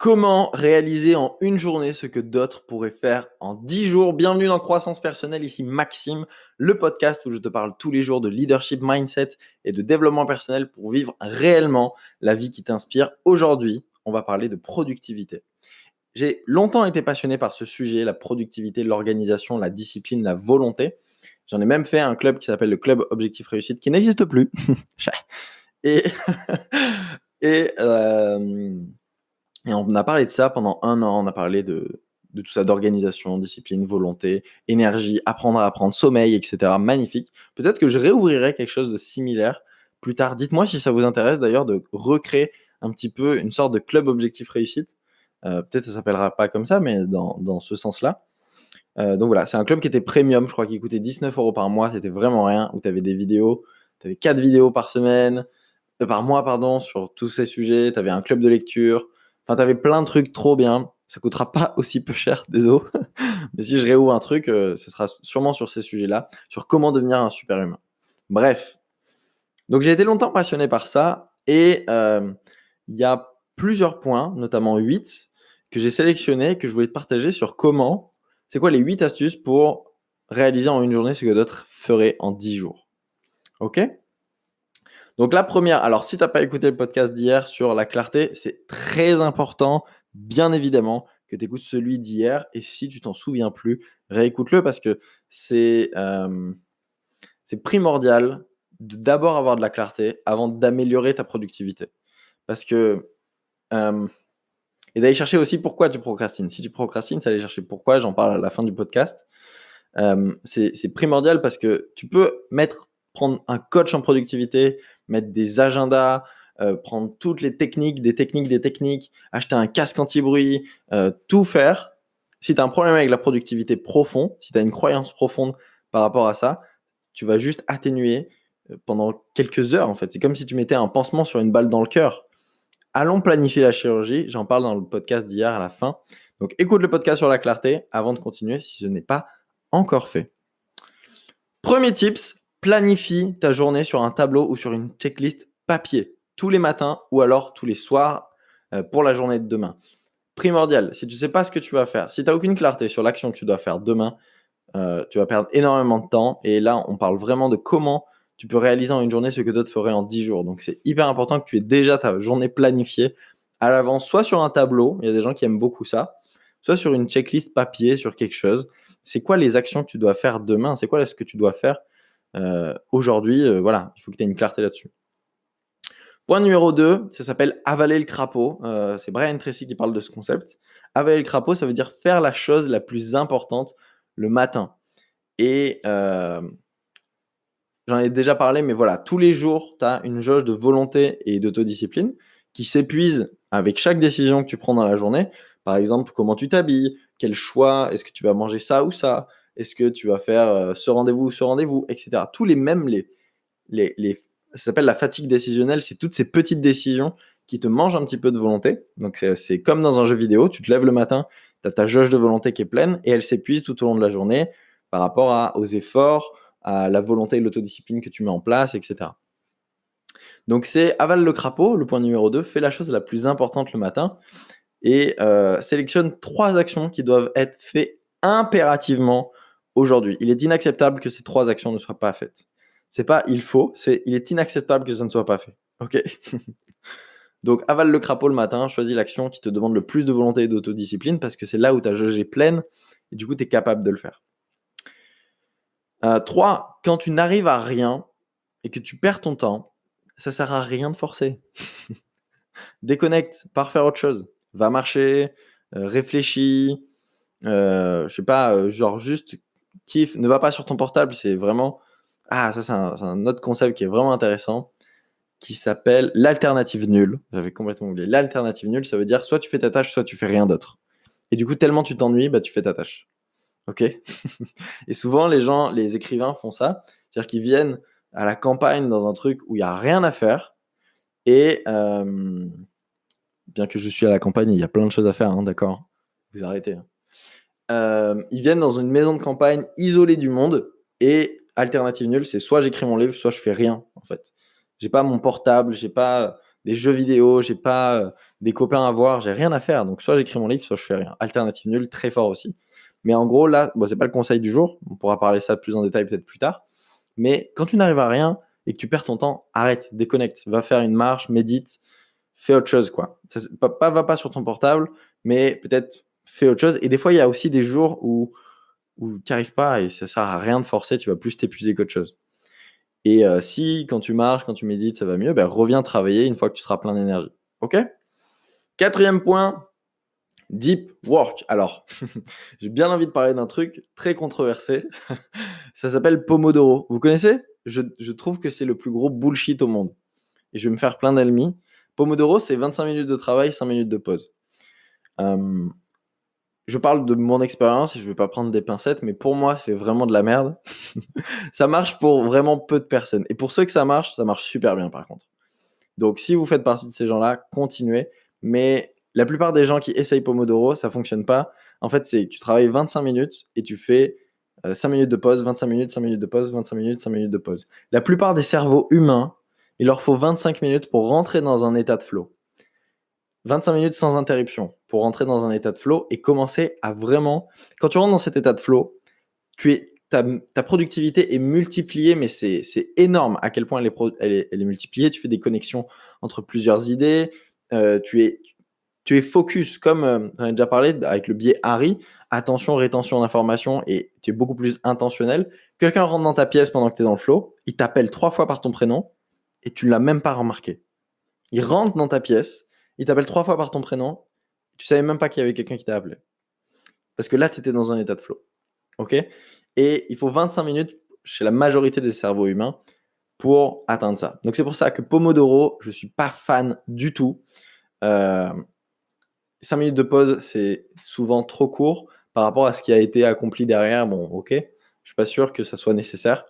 Comment réaliser en une journée ce que d'autres pourraient faire en 10 jours? Bienvenue dans Croissance Personnelle, ici Maxime, le podcast où je te parle tous les jours de leadership, mindset et de développement personnel pour vivre réellement la vie qui t'inspire. Aujourd'hui, on va parler de productivité. J'ai longtemps été passionné par ce sujet, la productivité, l'organisation, la discipline, la volonté. J'en ai même fait un club qui s'appelle le Club Objectif Réussite, qui n'existe plus. et et, euh, et on a parlé de ça pendant 1 an. On a parlé de tout ça, d'organisation, discipline, volonté, énergie, apprendre à apprendre, sommeil, etc. Magnifique. Peut-être que je réouvrirai quelque chose de similaire plus tard. Dites-moi si ça vous intéresse d'ailleurs de recréer un petit peu une sorte de club objectif réussite. Peut-être ça s'appellera pas comme ça, mais dans ce sens-là. Donc voilà, c'est un club qui était premium, je crois qu'il coûtait 19 € par mois, c'était vraiment rien, où tu avais des vidéos, tu avais 4 vidéos par mois, pardon, sur tous ces sujets, tu avais un club de lecture, enfin tu avais plein de trucs trop bien, ça coûtera pas aussi peu cher, désolé, mais si je réouvre un truc, ce sera sûrement sur ces sujets-là, sur comment devenir un super humain. Bref, donc j'ai été longtemps passionné par ça, et il y a plusieurs points, notamment 8, que j'ai sélectionnés, que je voulais te partager sur c'est quoi les 8 astuces pour réaliser en une journée ce que d'autres feraient en 10 jours. Ok ? Donc la première, alors si tu n'as pas écouté le podcast d'hier sur la clarté, c'est très important, bien évidemment, que tu écoutes celui d'hier. Et si tu t'en souviens plus, réécoute-le parce que c'est primordial de d'abord avoir de la clarté avant d'améliorer ta productivité. Parce que... et d'aller chercher aussi pourquoi tu procrastines. Si tu procrastines, c'est aller chercher pourquoi, j'en parle à la fin du podcast. C'est primordial parce que tu peux prendre un coach en productivité, mettre des agendas, prendre toutes les techniques, des techniques, acheter un casque anti-bruit, tout faire. Si tu as un problème avec la productivité profond, si tu as une croyance profonde par rapport à ça, tu vas juste atténuer pendant quelques heures en fait. C'est comme si tu mettais un pansement sur une balle dans le cœur. Allons planifier la chirurgie, j'en parle dans le podcast d'hier à la fin. Donc écoute le podcast sur la clarté avant de continuer si ce n'est pas encore fait. Premier tips, planifie ta journée sur un tableau ou sur une checklist papier, tous les matins ou alors tous les soirs pour la journée de demain. Primordial, si tu ne sais pas ce que tu vas faire, si tu n'as aucune clarté sur l'action que tu dois faire demain, tu vas perdre énormément de temps. Et là, on parle vraiment de comment tu peux réaliser en une journée ce que d'autres feraient en 10 jours. Donc, c'est hyper important que tu aies déjà ta journée planifiée à l'avance, soit sur un tableau, il y a des gens qui aiment beaucoup ça, soit sur une checklist papier, sur quelque chose. C'est quoi les actions que tu dois faire demain? C'est quoi ce que tu dois faire aujourd'hui? Voilà, il faut que tu aies une clarté là-dessus. Point numéro 2, ça s'appelle avaler le crapaud. C'est Brian Tracy qui parle de ce concept. Avaler le crapaud, ça veut dire faire la chose la plus importante le matin. Et j'en ai déjà parlé, mais voilà, tous les jours, tu as une jauge de volonté et d'autodiscipline qui s'épuise avec chaque décision que tu prends dans la journée. Par exemple, comment tu t'habilles, quel choix, est-ce que tu vas manger ça ou ça, est-ce que tu vas faire ce rendez-vous ou ce rendez-vous, etc. Tous les mêmes, ça s'appelle la fatigue décisionnelle, c'est toutes ces petites décisions qui te mangent un petit peu de volonté. Donc c'est comme dans un jeu vidéo, tu te lèves le matin, tu as ta jauge de volonté qui est pleine et elle s'épuise tout au long de la journée par rapport aux efforts, à la volonté et l'autodiscipline que tu mets en place, etc. Donc c'est avale le crapaud, le point numéro 2, fais la chose la plus importante le matin et sélectionne 3 actions qui doivent être faites impérativement aujourd'hui. Il est inacceptable que ces 3 actions ne soient pas faites. C'est pas il faut, c'est il est inacceptable que ça ne soit pas fait. Ok. Donc avale le crapaud le matin, choisis l'action qui te demande le plus de volonté et d'autodiscipline parce que c'est là où ta jauge est pleine et du coup tu es capable de le faire. 3, quand tu n'arrives à rien et que tu perds ton temps, ça sert à rien de forcer. Déconnecte, pars faire autre chose. Va marcher, réfléchis, je sais pas, genre juste kiffe. Ne va pas sur ton portable, c'est vraiment... Ah, ça c'est un autre concept qui est vraiment intéressant, qui s'appelle l'alternative nulle. J'avais complètement oublié. L'alternative nulle, ça veut dire soit tu fais ta tâche, soit tu fais rien d'autre. Et du coup, tellement tu t'ennuies, bah tu fais ta tâche. Ok. Et souvent, les écrivains font ça. C'est-à-dire qu'ils viennent à la campagne dans un truc où il n'y a rien à faire. Et bien que je suis à la campagne, il y a plein de choses à faire, hein, d'accord? Vous arrêtez. Ils viennent dans une maison de campagne isolée du monde. Et alternative nulle, c'est soit j'écris mon livre, soit je fais rien, en fait. J'ai pas mon portable, j'ai pas des jeux vidéo, j'ai pas des copains à voir, j'ai rien à faire. Donc soit j'écris mon livre, soit je fais rien. Alternative nulle, très fort aussi. Mais en gros, là, bon, c'est pas le conseil du jour. On pourra parler ça plus en détail peut-être plus tard. Mais quand tu n'arrives à rien et que tu perds ton temps, arrête, déconnecte. Va faire une marche, médite, fais autre chose, quoi. Va pas sur ton portable, mais peut-être fais autre chose. Et des fois, il y a aussi des jours où tu n'y arrives pas et ça sert à rien de forcer, tu vas plus t'épuiser qu'autre chose. Et si, quand tu marches, quand tu médites, ça va mieux, ben, reviens travailler une fois que tu seras plein d'énergie. OK ? Quatrième point, deep work. Alors, j'ai bien envie de parler d'un truc très controversé. Ça s'appelle Pomodoro. Vous connaissez ? Je trouve que c'est le plus gros bullshit au monde. Et je vais me faire plein d'ennemis. Pomodoro, c'est 25 minutes de travail, 5 minutes de pause. Je parle de mon expérience et je ne vais pas prendre des pincettes, mais pour moi, c'est vraiment de la merde. Ça marche pour vraiment peu de personnes. Et pour ceux que ça marche super bien par contre. Donc, si vous faites partie de ces gens-là, continuez. Mais la plupart des gens qui essayent Pomodoro, ça ne fonctionne pas. En fait, c'est tu travailles 25 minutes et tu fais 5 minutes de pause, 25 minutes, 5 minutes de pause, 25 minutes, 5 minutes de pause. La plupart des cerveaux humains, il leur faut 25 minutes pour rentrer dans un état de flow. 25 minutes sans interruption pour rentrer dans un état de flow et commencer à vraiment... Quand tu rentres dans cet état de flow, ta productivité est multipliée, mais c'est énorme à quel point elle est multipliée. Tu fais des connexions entre plusieurs idées. Tu es focus, comme j'en ai déjà parlé avec le biais Harry, attention, rétention d'informations, et tu es beaucoup plus intentionnel. Quelqu'un rentre dans ta pièce pendant que tu es dans le flow, il t'appelle 3 fois par ton prénom et tu ne l'as même pas remarqué. Il rentre dans ta pièce, il t'appelle 3 fois par ton prénom, tu savais même pas qu'il y avait quelqu'un qui t'a appelé. Parce que là, tu étais dans un état de flow. OK ? Et il faut 25 minutes chez la majorité des cerveaux humains pour atteindre ça. Donc c'est pour ça que Pomodoro, je ne suis pas fan du tout. 5 minutes de pause, c'est souvent trop court par rapport à ce qui a été accompli derrière. Bon, OK, je ne suis pas sûr que ça soit nécessaire.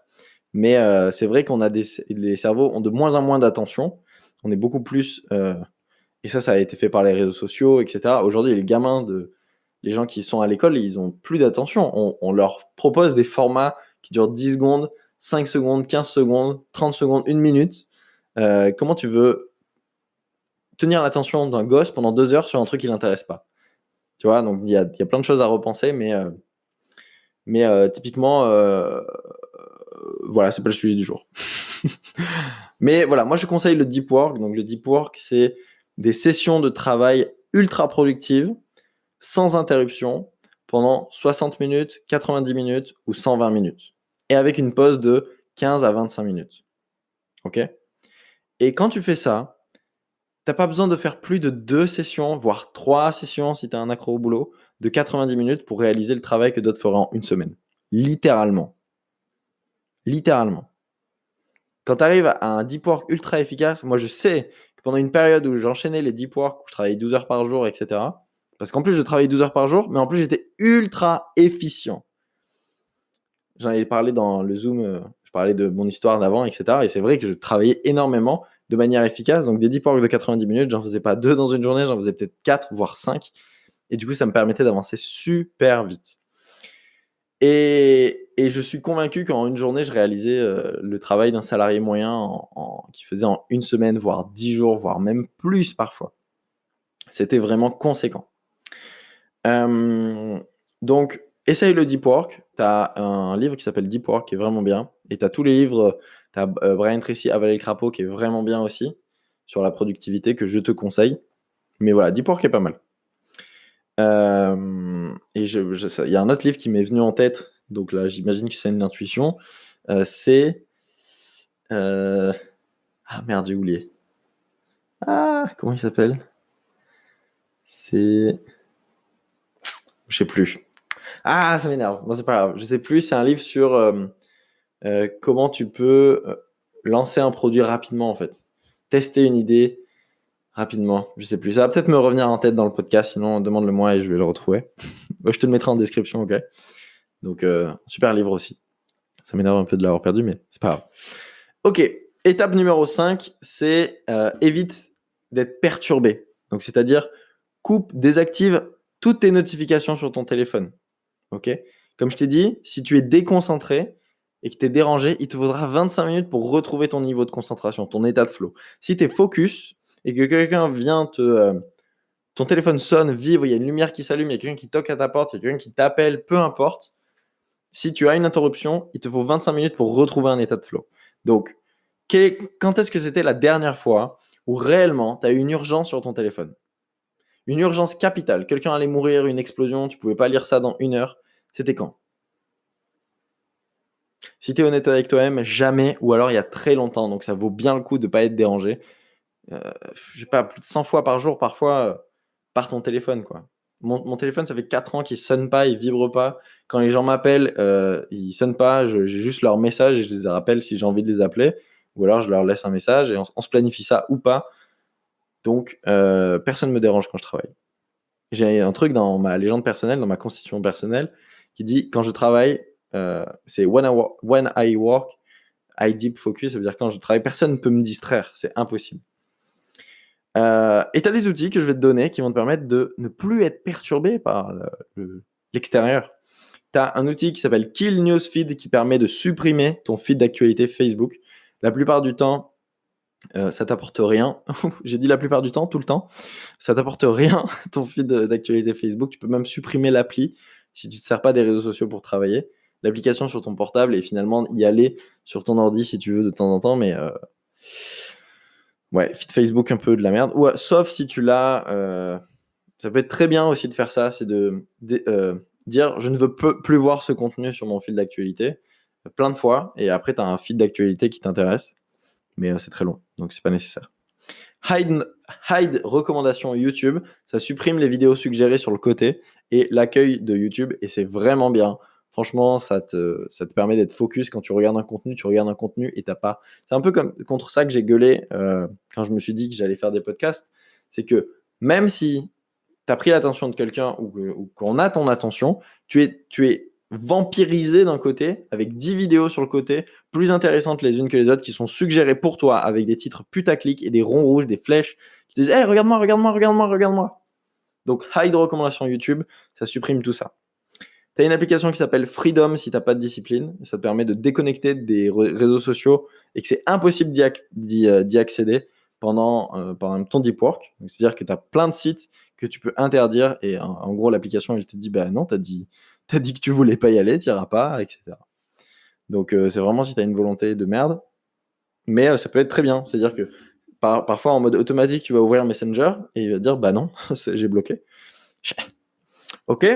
Mais c'est vrai qu'on a les cerveaux ont de moins en moins d'attention. On est beaucoup plus... et ça a été fait par les réseaux sociaux, etc. Aujourd'hui, les gens qui sont à l'école, ils ont plus d'attention. On leur propose des formats qui durent 10 secondes, 5 secondes, 15 secondes, 30 secondes, 1 minute. Comment tu veux tenir l'attention d'un gosse pendant 2 heures sur un truc qui l'intéresse pas ? Tu vois, donc il y a plein de choses à repenser, mais typiquement, voilà, c'est pas le sujet du jour. Mais voilà, moi je conseille le deep work. Donc le deep work, c'est des sessions de travail ultra productives, sans interruption, pendant 60 minutes, 90 minutes ou 120 minutes. Et avec une pause de 15 à 25 minutes. OK ? Et quand tu fais ça, tu n'as pas besoin de faire plus de 2 sessions, voire 3 sessions si tu as un accro au boulot, de 90 minutes pour réaliser le travail que d'autres feraient en une semaine. Littéralement. Littéralement. Quand tu arrives à un deep work ultra efficace, moi je sais que pendant une période où j'enchaînais les deep work, où je travaillais 12 heures par jour, etc., parce qu'en plus je travaillais 12 heures par jour, mais en plus j'étais ultra efficient. J'en avais parlé dans le Zoom, je parlais de mon histoire d'avant, etc. Et c'est vrai que je travaillais énormément de manière efficace. Donc des deep work de 90 minutes, j'en faisais pas 2 dans une journée, j'en faisais peut-être 4, voire 5. Et du coup, ça me permettait d'avancer super vite. Et je suis convaincu qu'en une journée, je réalisais le travail d'un salarié moyen qui faisait en une semaine, voire 10 jours, voire même plus parfois. C'était vraiment conséquent. Donc, essaye le deep work. Tu as un livre qui s'appelle Deep Work qui est vraiment bien. Et tu as tous les livres. Tu as Brian Tracy, Avaler le crapaud qui est vraiment bien aussi sur la productivité que je te conseille. Mais voilà, Deep Work est pas mal. Et il y a un autre livre qui m'est venu en tête. Donc là, j'imagine que c'est une intuition. C'est... Ah merde, j'ai oublié. Ah, comment il s'appelle ? C'est... Je sais plus. Ah, ça m'énerve. Bon, c'est pas grave. Je sais plus. C'est un livre sur comment tu peux lancer un produit rapidement, en fait. Tester une idée rapidement. Je sais plus. Ça va peut-être me revenir en tête dans le podcast. Sinon, demande-le-moi et je vais le retrouver. Je te le mettrai en description, ok ? Donc, super livre aussi. Ça m'énerve un peu de l'avoir perdu, mais c'est pas grave. Ok. Étape numéro 5, c'est évite d'être perturbé. Donc, c'est-à-dire désactive toutes tes notifications sur ton téléphone. Ok ? Comme je t'ai dit, si tu es déconcentré et que tu es dérangé, il te faudra 25 minutes pour retrouver ton niveau de concentration, ton état de flow. Si tu es focus et que quelqu'un vient ton téléphone sonne, vibre, il y a une lumière qui s'allume, il y a quelqu'un qui toque à ta porte, il y a quelqu'un qui t'appelle, peu importe. Si tu as une interruption, il te faut 25 minutes pour retrouver un état de flow. Donc, quand est-ce que c'était la dernière fois où réellement tu as eu une urgence sur ton téléphone? Une urgence capitale. Quelqu'un allait mourir, une explosion, tu pouvais pas lire ça dans 1 heure. C'était quand? Si tu es honnête avec toi-même, jamais, ou alors il y a très longtemps. Donc ça vaut bien le coup de ne pas être dérangé. Je sais pas, plus de 100 fois par jour, parfois, par ton téléphone, quoi. Mon téléphone, ça fait 4 ans qu'il sonne pas, il vibre pas. Quand les gens m'appellent, il sonne pas, j'ai juste leur message et je les rappelle si j'ai envie de les appeler. Ou alors je leur laisse un message et on se planifie ça ou pas. Donc, personne ne me dérange quand je travaille. J'ai un truc dans ma légende personnelle, dans ma constitution personnelle, qui dit quand je travaille, c'est when I work, I deep focus. Ça veut dire quand je travaille, personne ne peut me distraire. C'est impossible. Et tu as des outils que je vais te donner qui vont te permettre de ne plus être perturbé par l'extérieur. Tu as un outil qui s'appelle Kill Newsfeed qui permet de supprimer ton feed d'actualité Facebook. La plupart du temps, ça t'apporte rien. J'ai dit la plupart du temps, tout le temps. Ça t'apporte rien, ton feed d'actualité Facebook. Tu peux même supprimer l'appli si tu ne te sers pas des réseaux sociaux pour travailler. L'application sur ton portable et finalement y aller sur ton ordi si tu veux de temps en temps, mais ouais, feed Facebook un peu de la merde. Ou, sauf si tu l'as, ça peut être très bien aussi de faire ça, c'est de dire je ne veux plus voir ce contenu sur mon fil d'actualité plein de fois, et après tu as un feed d'actualité qui t'intéresse, mais c'est très long, donc c'est pas nécessaire. Hide recommandations YouTube, ça supprime les vidéos suggérées sur le côté et l'accueil de YouTube, et c'est vraiment bien. Franchement, ça te permet d'être focus quand tu regardes un contenu et t'as pas. C'est un peu comme contre ça que j'ai gueulé quand je me suis dit que j'allais faire des podcasts. C'est que même si tu as pris l'attention de quelqu'un ou qu'on a ton attention, tu es vampirisé d'un côté, avec 10 vidéos sur le côté, plus intéressantes les unes que les autres, qui sont suggérées pour toi, avec des titres putaclic et des ronds rouges, des flèches, qui te disent hey, regarde-moi, regarde-moi, regarde-moi, regarde-moi. Donc, hide recommandations YouTube, ça supprime tout ça. Tu as une application qui s'appelle Freedom si tu n'as pas de discipline. Ça te permet de déconnecter des réseaux sociaux et que c'est impossible d'y accéder pendant ton deep work. C'est-à-dire que tu as plein de sites que tu peux interdire et en gros, l'application, elle te dit bah non, tu as dit que tu voulais pas y aller, tu n'iras pas, etc. Donc, c'est vraiment si tu as une volonté de merde. Mais ça peut être très bien. C'est-à-dire que parfois, en mode automatique, tu vas ouvrir Messenger et il va te dire bah non, j'ai bloqué. Ok.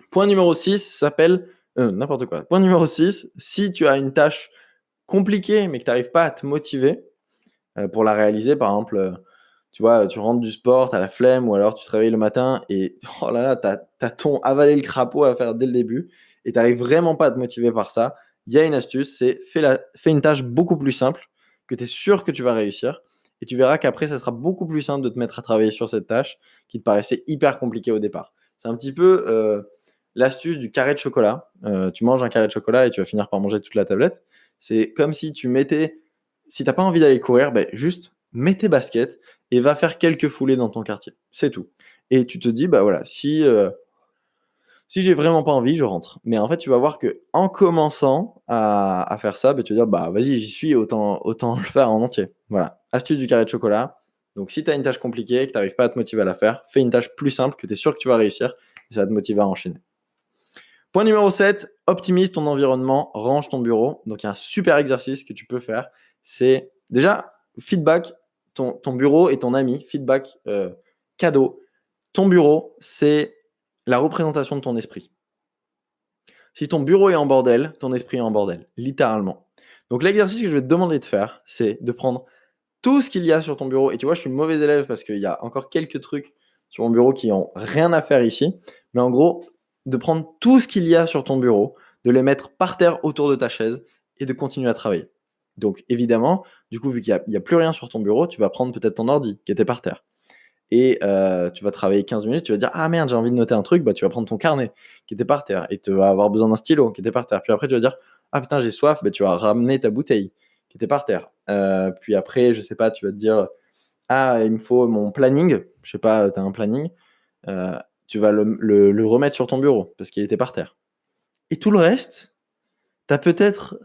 Point numéro 6 s'appelle n'importe quoi. Point numéro 6, si tu as une tâche compliquée mais que tu n'arrives pas à te motiver pour la réaliser, par exemple, tu vois, tu rentres du sport, tu as la flemme, ou alors tu te réveilles le matin et oh là là, tu as ton avaler le crapaud à faire dès le début et tu n'arrives vraiment pas à te motiver par ça, il y a une astuce, c'est fais une tâche beaucoup plus simple que tu es sûr que tu vas réussir, et tu verras qu'après, ça sera beaucoup plus simple de te mettre à travailler sur cette tâche qui te paraissait hyper compliquée au départ. C'est un petit peu l'astuce du carré de chocolat. Tu manges un carré de chocolat et tu vas finir par manger toute la tablette. C'est comme si tu mettais, si t'as pas envie d'aller courir, ben juste mets tes baskets et va faire quelques foulées dans ton quartier. C'est tout. Et tu te dis, bah voilà, si j'ai vraiment pas envie, je rentre. Mais en fait, tu vas voir que en commençant à faire ça, bah, tu vas dire, bah vas-y, j'y suis, autant le faire en entier. Voilà, astuce du carré de chocolat. Donc si tu as une tâche compliquée, que tu n'arrives pas à te motiver à la faire, fais une tâche plus simple que tu es sûr que tu vas réussir et ça va te motiver à enchaîner. Point numéro 7, optimise ton environnement, range ton bureau. Donc il y a un super exercice que tu peux faire. C'est déjà feedback, ton bureau et ton ami, feedback cadeau. Ton bureau, c'est la représentation de ton esprit. Si ton bureau est en bordel, ton esprit est en bordel, littéralement. Donc l'exercice que je vais te demander de faire, c'est de prendre tout ce qu'il y a sur ton bureau. Et tu vois, je suis mauvais élève parce qu'il y a encore quelques trucs sur mon bureau qui n'ont rien à faire ici. Mais en gros, de prendre tout ce qu'il y a sur ton bureau, de les mettre par terre autour de ta chaise et de continuer à travailler. Donc évidemment, du coup, vu qu'il n'y a plus rien sur ton bureau, tu vas prendre peut-être ton ordi qui était par terre. Et tu vas travailler 15 minutes, tu vas dire « Ah merde, j'ai envie de noter un truc », bah, tu vas prendre ton carnet qui était par terre et tu vas avoir besoin d'un stylo qui était par terre. Puis après, tu vas dire « Ah putain, j'ai soif », bah, tu vas ramener ta bouteille qui était par terre. Puis après, je sais pas, tu vas te dire « Ah, il me faut mon planning », je sais pas, tu as un planning, tu vas le remettre sur ton bureau parce qu'il était par terre. Et tout le reste, tu as peut-être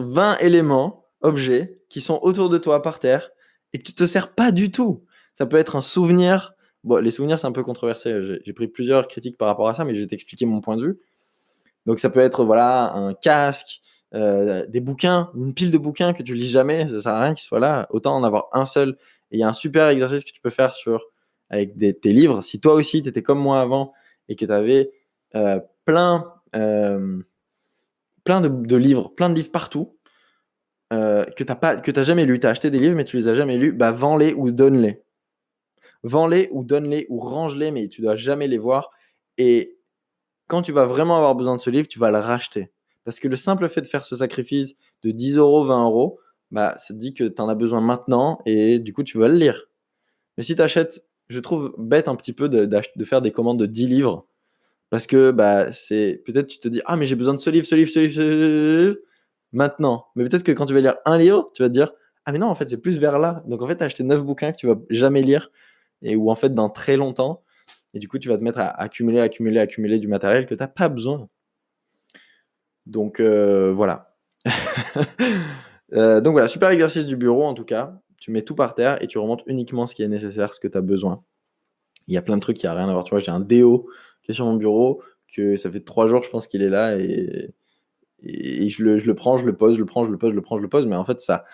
20 éléments, objets, qui sont autour de toi par terre et que tu te sers pas du tout. Ça peut être un souvenir. Bon, les souvenirs, c'est un peu controversé. J'ai pris plusieurs critiques par rapport à ça, mais je vais t'expliquer mon point de vue. Donc, ça peut être voilà, un casque, des bouquins, une pile de bouquins que tu lis jamais. Ça sert à rien qu'ils soient là. Autant en avoir un seul. Et il y a un super exercice que tu peux faire avec tes livres. Si toi aussi, tu étais comme moi avant et que tu avais plein, plein de livres, plein de livres partout, que t'as jamais lu. Tu as acheté des livres, mais tu les as jamais lus, bah vends-les ou donne-les. Vends-les ou donne-les ou range-les, mais tu dois jamais les voir. Et quand tu vas vraiment avoir besoin de ce livre, tu vas le racheter. Parce que le simple fait de faire ce sacrifice de 10 euros, 20 euros, bah, ça te dit que tu en as besoin maintenant et du coup, tu vas le lire. Mais si tu achètes, je trouve bête un petit peu de faire des commandes de 10 livres. Parce que bah, peut-être tu te dis, ah, mais j'ai besoin de ce livre, ce livre, ce livre, ce livre, maintenant. Mais peut-être que quand tu vas lire un livre, tu vas te dire, ah, mais non, en fait, c'est plus vers là. Donc en fait, tu as acheté 9 bouquins que tu vas jamais lire ou en fait dans très longtemps. Et du coup, tu vas te mettre à accumuler du matériel que tu n'as pas besoin. Donc voilà. Donc voilà, super exercice du bureau en tout cas. Tu mets tout par terre et tu remontes uniquement ce qui est nécessaire, ce que tu as besoin. Il y a plein de trucs qui n'ont rien à voir. Tu vois, j'ai un déo qui est sur mon bureau, que ça fait 3 jours, je pense qu'il est là et je le prends, je le pose, je le prends, je le pose, je le prends, je le pose. Mais en fait, ça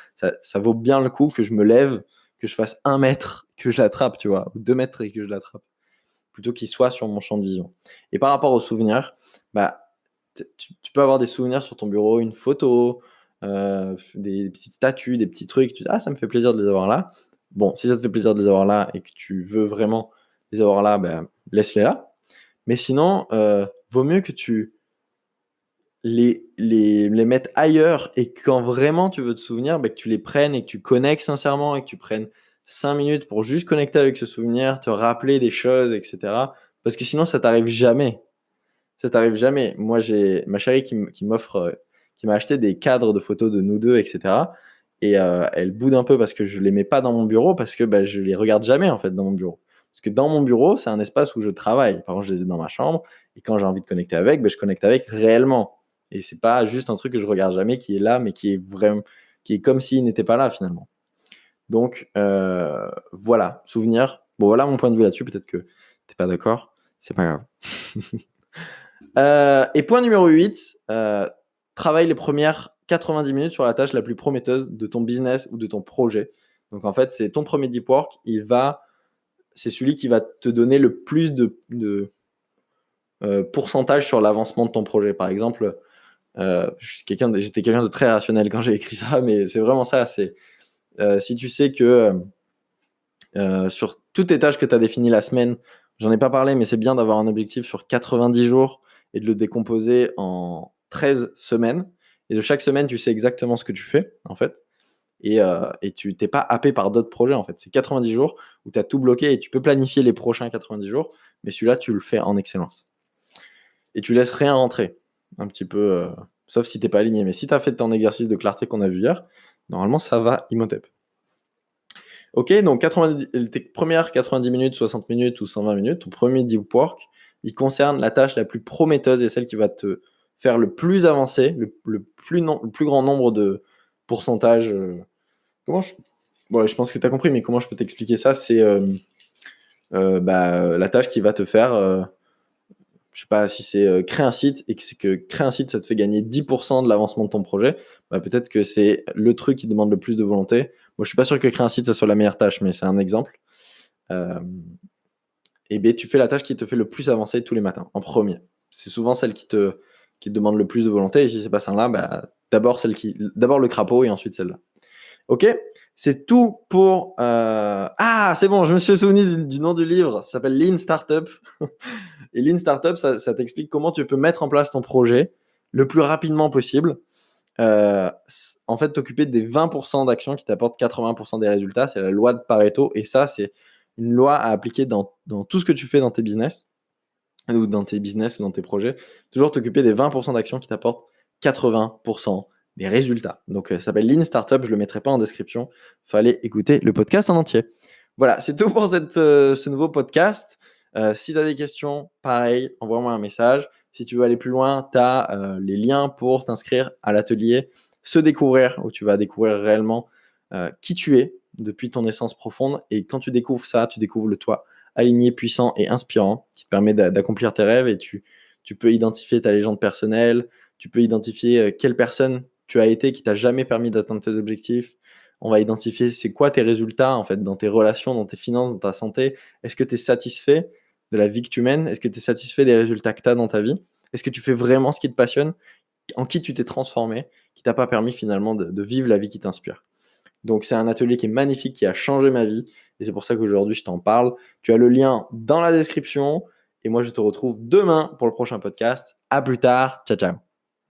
vaut bien le coup que je me lève, que je fasse 1 mètre, que je l'attrape, tu vois, ou 2 mètres et que je l'attrape, plutôt qu'il soit sur mon champ de vision. Et par rapport aux souvenirs, bah, tu peux avoir des souvenirs sur ton bureau, une photo, des petites statues, des petits trucs. Tu dis, ah, ça me fait plaisir de les avoir là. Bon, si ça te fait plaisir de les avoir là et que tu veux vraiment les avoir là, ben, laisse-les là. Mais sinon, vaut mieux que tu les mettes ailleurs et quand vraiment tu veux te souvenir, ben, que tu les prennes et que tu connectes sincèrement et que tu prennes 5 minutes pour juste connecter avec ce souvenir, te rappeler des choses, etc. Parce que sinon, ça t'arrive jamais. Ça t'arrive jamais. Moi, j'ai ma chérie qui m'offre, qui m'a acheté des cadres de photos de nous deux, etc. Et elle boude un peu parce que je les mets pas dans mon bureau parce que bah, je les regarde jamais en fait dans mon bureau. Parce que dans mon bureau, c'est un espace où je travaille. Par exemple, je les ai dans ma chambre et quand j'ai envie de connecter avec, bah, je connecte avec réellement. Et c'est pas juste un truc que je regarde jamais qui est là, mais qui est vraiment, qui est comme s'il n'était pas là finalement. Donc voilà, souvenir. Bon, voilà mon point de vue là-dessus. Peut-être que t'es pas d'accord. C'est pas grave. Et point numéro 8, travaille les premières 90 minutes sur la tâche la plus prometteuse de ton business ou de ton projet. Donc en fait, c'est ton premier deep work, c'est celui qui va te donner le plus de pourcentage sur l'avancement de ton projet. Par exemple, j'étais quelqu'un de très rationnel quand j'ai écrit ça, mais c'est vraiment ça. C'est si tu sais que sur toutes les tâches que tu as définies la semaine, j'en ai pas parlé, mais c'est bien d'avoir un objectif sur 90 jours et de le décomposer en 13 semaines. Et de chaque semaine, tu sais exactement ce que tu fais, en fait. Et tu t'es pas happé par d'autres projets, en fait. C'est 90 jours où tu as tout bloqué et tu peux planifier les prochains 90 jours, mais celui-là, tu le fais en excellence. Et tu laisses rien rentrer, un petit peu, sauf si tu n'es pas aligné. Mais si tu as fait ton exercice de clarté qu'on a vu hier, normalement, ça va Imhotep. Ok, donc tes premières 90 minutes, 60 minutes ou 120 minutes, ton premier deep work, il concerne la tâche la plus prometteuse et celle qui va te faire le plus avancer, le plus grand nombre de pourcentages. Je pense que tu as compris, mais comment je peux t'expliquer ça? C'est la tâche qui va te faire, je sais pas si c'est créer un site et que créer un site, ça te fait gagner 10% de l'avancement de ton projet. Bah, peut-être que c'est le truc qui demande le plus de volonté. Moi, je suis pas sûr que créer un site, ça soit la meilleure tâche, mais c'est un exemple. Et bien, tu fais la tâche qui te fait le plus avancer tous les matins, en premier. C'est souvent celle qui te demande le plus de volonté. Et si c'est pas celle-là, bah, d'abord le crapaud et ensuite celle-là. Ok, c'est tout pour. Ah, c'est bon, je me suis souvenu du nom du livre. Ça s'appelle Lean Startup. Et Lean Startup, ça t'explique comment tu peux mettre en place ton projet le plus rapidement possible. En fait, t'occuper des 20% d'actions qui t'apportent 80% des résultats. C'est la loi de Pareto. Et ça, c'est une loi à appliquer dans tout ce que tu fais dans tes business ou dans tes projets. Toujours t'occuper des 20% d'actions qui t'apportent 80% des résultats. Donc, ça s'appelle Lean Startup. Je le mettrai pas en description. Fallait écouter le podcast en entier. Voilà, c'est tout pour ce nouveau podcast. Si tu as des questions, pareil, envoie-moi un message. Si tu veux aller plus loin, tu as les liens pour t'inscrire à l'atelier Se Découvrir, où tu vas découvrir réellement qui tu es, depuis ton essence profonde. Et quand tu découvres ça, tu découvres le toi aligné, puissant et inspirant qui te permet d'accomplir tes rêves et tu peux identifier ta légende personnelle, tu peux identifier quelle personne tu as été qui t'a jamais permis d'atteindre tes objectifs. On va identifier c'est quoi tes résultats en fait dans tes relations, dans tes finances, dans ta santé. Est-ce que tu es satisfait de la vie que tu mènes? Est-ce que tu es satisfait des résultats que tu as dans ta vie? Est-ce que tu fais vraiment ce qui te passionne? En qui tu t'es transformé, qui t'a pas permis finalement de vivre la vie qui t'inspire? Donc c'est un atelier qui est magnifique, qui a changé ma vie et c'est pour ça qu'aujourd'hui je t'en parle. Tu as le lien dans la description et moi je te retrouve demain pour le prochain podcast. À plus tard, ciao ciao.